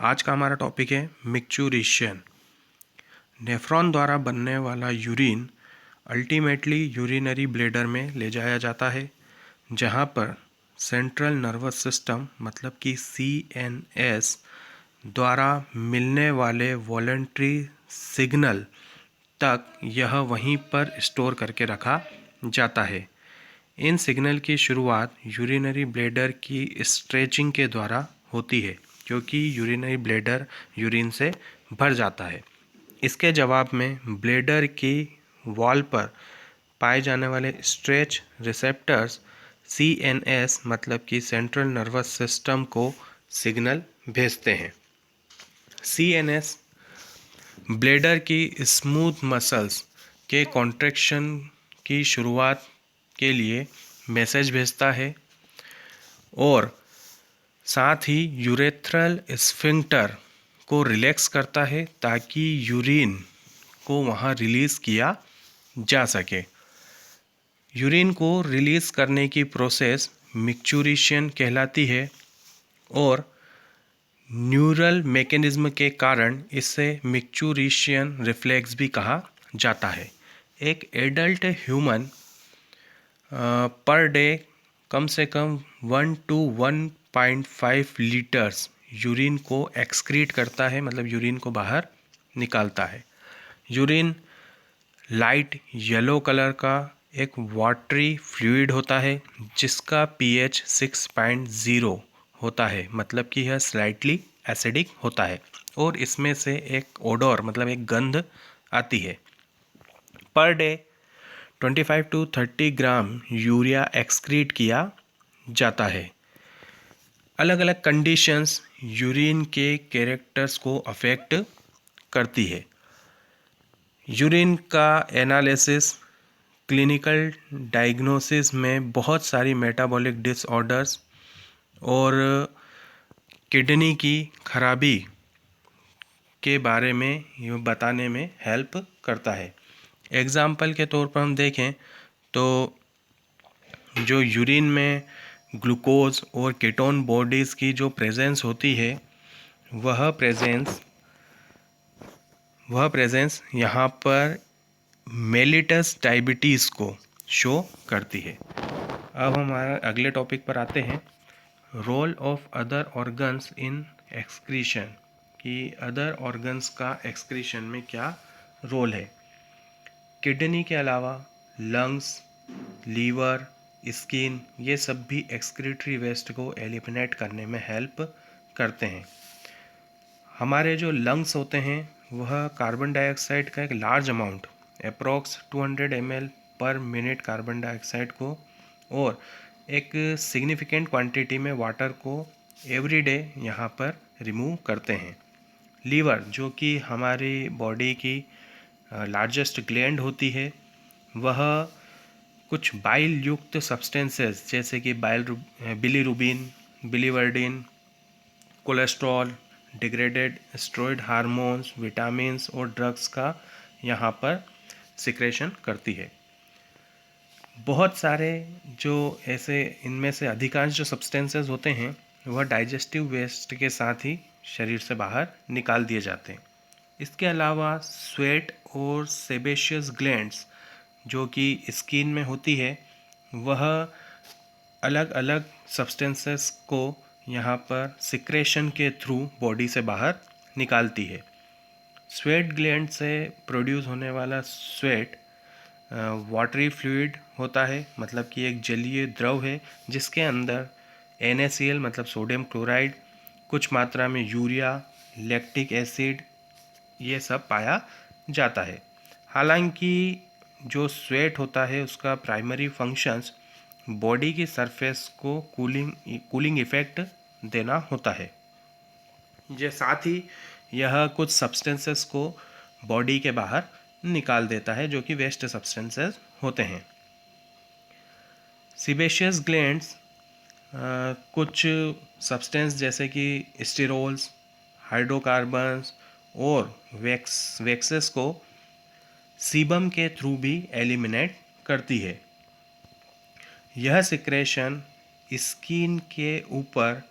आज का हमारा टॉपिक है मिक्चुरेशन। नेफ्रॉन द्वारा बनने वाला यूरिन अल्टीमेटली यूरिनरी ब्लैडर में ले जाया जाता है, जहाँ पर सेंट्रल नर्वस सिस्टम मतलब कि CNS द्वारा मिलने वाले वॉलंटरी सिग्नल तक यह वहीं पर स्टोर करके रखा जाता है। इन सिग्नल की शुरुआत यूरिनरी ब्लैडर की स्ट्रेचिंग के द्वारा होती है, क्योंकि यूरिनरी ब्लैडर यूरिन से भर जाता है। इसके जवाब में ब्लैडर की वॉल पर पाए जाने वाले स्ट्रेच रिसेप्टर्स CNS मतलब कि सेंट्रल नर्वस सिस्टम को सिग्नल भेजते हैं। CNS ब्लैडर की स्मूथ मसल्स के कॉन्ट्रैक्शन की शुरुआत के लिए मैसेज भेजता है और साथ ही यूरेथ्रल स्फिंक्टर को रिलैक्स करता है ताकि यूरिन को वहाँ रिलीज़ किया जा सके। यूरिन को रिलीज़ करने की प्रोसेस मिक्चुरेशन कहलाती है और न्यूरल मैकेनिज्म के कारण इसे मिक्चुरेशन रिफ्लेक्स भी कहा जाता है। एक एडल्ट ह्यूमन पर डे कम से कम 1 to 1.5 लीटर्स यूरिन को एक्सक्रीट करता है, मतलब यूरिन को बाहर निकालता है। यूरिन लाइट येलो कलर का एक वाटरी फ्लूइड होता है जिसका pH 6.0 होता है, मतलब कि यह स्लाइटली एसिडिक होता है और इसमें से एक ओडोर मतलब एक गंध आती है। Per day 25 to 30 gram urea excrete किया जाता है। अलग अलग कंडीशंस यूरिन के कैरेक्टर्स को अफेक्ट करती है। यूरिन का एनालिसिस क्लिनिकल डायग्नोसिस में बहुत सारी मेटाबॉलिक डिसऑर्डर्स और किडनी की खराबी के बारे में ये बताने में हेल्प करता है। एग्ज़ाम्पल के तौर पर हम देखें तो जो यूरिन में ग्लूकोज और कीटोन बॉडीज़ की जो प्रेजेंस होती है वह प्रेजेंस यहाँ पर मेलिटस डायबिटीज़ को शो करती है। अब हमारे अगले टॉपिक पर आते हैं, role of other organs in excretion, कि अदर ऑर्गन्स का एक्सक्रीशन में क्या रोल है। किडनी के अलावा लंग्स, लीवर, स्किन ये सब भी एक्सक्रीटरी वेस्ट को एलिमिनेट करने में हेल्प करते हैं। हमारे जो लंग्स होते हैं वह कार्बन डाइऑक्साइड का एक लार्ज अमाउंट अप्रॉक्स 200 ml पर मिनट कार्बन डाइऑक्साइड को और एक सिग्निफिकेंट क्वांटिटी में वाटर को एवरी डे यहाँ पर रिमूव करते हैं। लीवर जो कि हमारी बॉडी की लार्जेस्ट ग्लैंड होती है, वह कुछ बाइल युक्त सब्सटेंसेस जैसे कि bilirubin, biliverdin, cholesterol, degraded steroid hormones, vitamins और ड्रग्स का यहाँ पर सिक्रेशन करती है। बहुत सारे जो ऐसे इनमें से अधिकांश जो सब्सटेंसेस होते हैं वह डाइजेस्टिव वेस्ट के साथ ही शरीर से बाहर निकाल दिए जाते हैं। इसके अलावा स्वेट और सेबेशियस ग्लैंड्स जो कि स्किन में होती है वह अलग अलग सब्सटेंसेस को यहाँ पर सिक्रेशन के थ्रू बॉडी से बाहर निकालती है। स्वेट ग्लैंड से प्रोड्यूस होने वाला स्वेट वाटरी फ्लूइड होता है, मतलब कि एक जलीय द्रव है जिसके अंदर NaCl मतलब सोडियम क्लोराइड, कुछ मात्रा में यूरिया, लैक्टिक एसिड ये सब पाया जाता है। हालांकि जो स्वेट होता है उसका प्राइमरी फंक्शंस बॉडी की सरफेस को कूलिंग इफेक्ट देना होता है। ये साथ ही यह कुछ सब्सटेंसेस को बॉडी के बाहर निकाल देता है जो कि वेस्ट सब्सटेंसेस होते हैं। सीबेशियस ग्लैंड्स कुछ सब्सटेंस जैसे कि स्टेरोल्स, हाइड्रोकार्बन्स और वैक्सेस को सीबम के थ्रू भी एलिमिनेट करती है। यह सिक्रेशन स्किन के ऊपर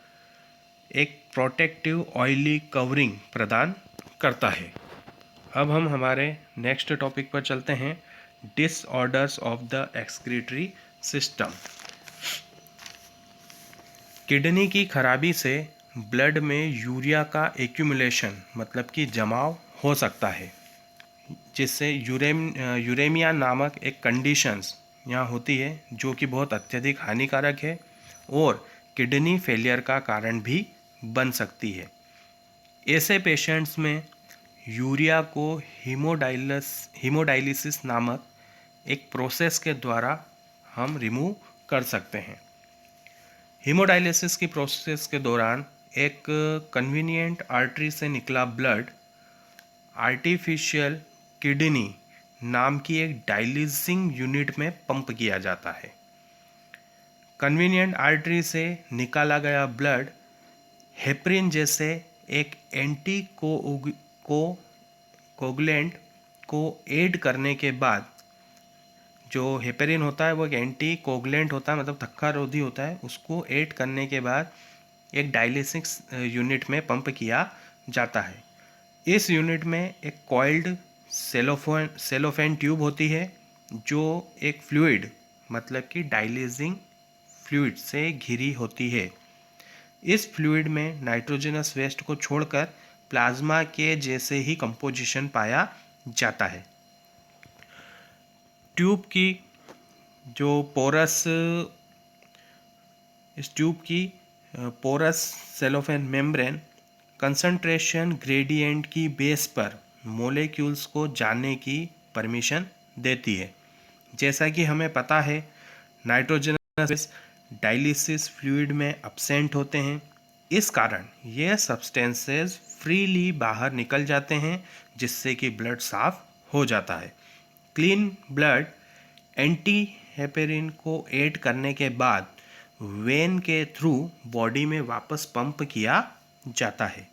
एक प्रोटेक्टिव ऑयली कवरिंग प्रदान करता है। अब हम हमारे नेक्स्ट टॉपिक पर चलते हैं, disorders of the excretory system. Kidney की खराबी से ब्लड में यूरिया का एक्यूमुलेशन मतलब कि जमाव हो सकता है, जिससे यूरेमिया नामक एक कंडीशंस यहाँ होती है जो कि बहुत अत्यधिक हानिकारक है और किडनी फेलियर का कारण भी बन सकती है। ऐसे पेशेंट्स में यूरिया को हीमोडायलिसिस नामक एक प्रोसेस के द्वारा हम रिमूव कर सकते हैं। हीमोडायलिसिस की प्रोसेस के दौरान एक कन्वीनियंट आर्टरी से निकला ब्लड आर्टिफिशियल किडनी नाम की एक डायलिसिंग यूनिट में पंप किया जाता है। कन्वीनियंट आर्टरी से निकाला गया ब्लड हेपरिन जैसे एक एंटी कोगुलेंट को ऐड करने के बाद, जो हेपरिन होता है वो एक एंटी कोगुलेंट होता है, मतलब थक्का रोधी होता है, उसको ऐड करने के बाद एक डायलिसिस यूनिट में पंप किया जाता है। इस यूनिट में एक कॉइल्ड सेलोफेन ट्यूब होती है जो एक फ्लूइड मतलब कि डायलिसिंग फ्लूइड से घिरी होती है। इस फ्लूइड में नाइट्रोजनस वेस्ट को छोड़कर प्लाज्मा के जैसे ही कंपोजिशन पाया जाता है। ट्यूब की जो इस ट्यूब की porous cellophane membrane concentration gradient की बेस पर मोलेक्यूल्स को जाने की परमिशन देती है। जैसा कि हमें पता है, नाइट्रोजनस डायलिसिस फ्लूइड में अब्सेंट होते हैं, इस कारण ये सब्सटेंसेस फ्रीली बाहर निकल जाते हैं, जिससे कि ब्लड साफ हो जाता है। क्लीन ब्लड एंटी हेपेरिन को ऐड करने के बाद वेन के थ्रू बॉडी में वापस पंप किया जाता है।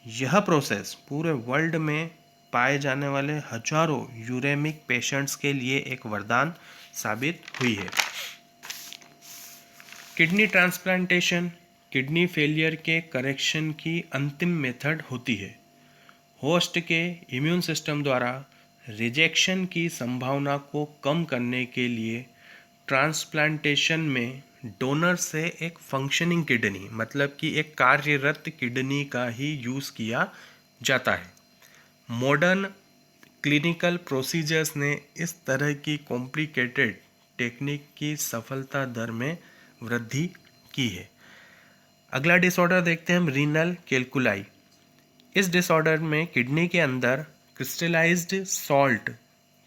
यह प्रोसेस पूरे वर्ल्ड में पाए जाने वाले हजारों यूरेमिक पेशेंट्स के लिए एक वरदान साबित हुई है। किडनी ट्रांसप्लांटेशन किडनी फेलियर के करेक्शन की अंतिम मेथड होती है। होस्ट के इम्यून सिस्टम द्वारा रिजेक्शन की संभावना को कम करने के लिए ट्रांसप्लांटेशन में डोनर से एक फंक्शनिंग किडनी मतलब कि एक कार्यरत किडनी का ही यूज़ किया जाता है। मॉडर्न क्लिनिकल प्रोसीजर्स ने इस तरह की कॉम्प्लिकेटेड टेक्निक की सफलता दर में वृद्धि की है। अगला डिसऑर्डर देखते हैं हम, रीनल कैल्कुलाई। इस डिसऑर्डर में किडनी के अंदर क्रिस्टलाइज्ड सॉल्ट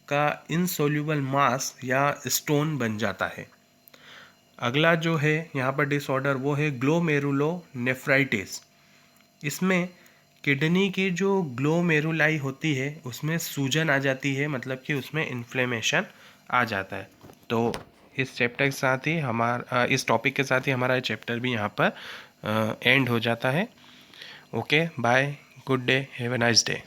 का इनसोल्यूबल मास या स्टोन बन जाता है। अगला जो है यहाँ पर डिसऑर्डर वो है ग्लोमेरुलोनेफ्राइटिस। इसमें किडनी की जो ग्लोमेरुलाई होती है उसमें सूजन आ जाती है, मतलब कि उसमें इन्फ्लेमेशन आ जाता है। तो इस चैप्टर के साथ ही इस टॉपिक के साथ ही हमारा चैप्टर भी यहाँ पर एंड हो जाता है। Okay, bye, good day, have a nice day.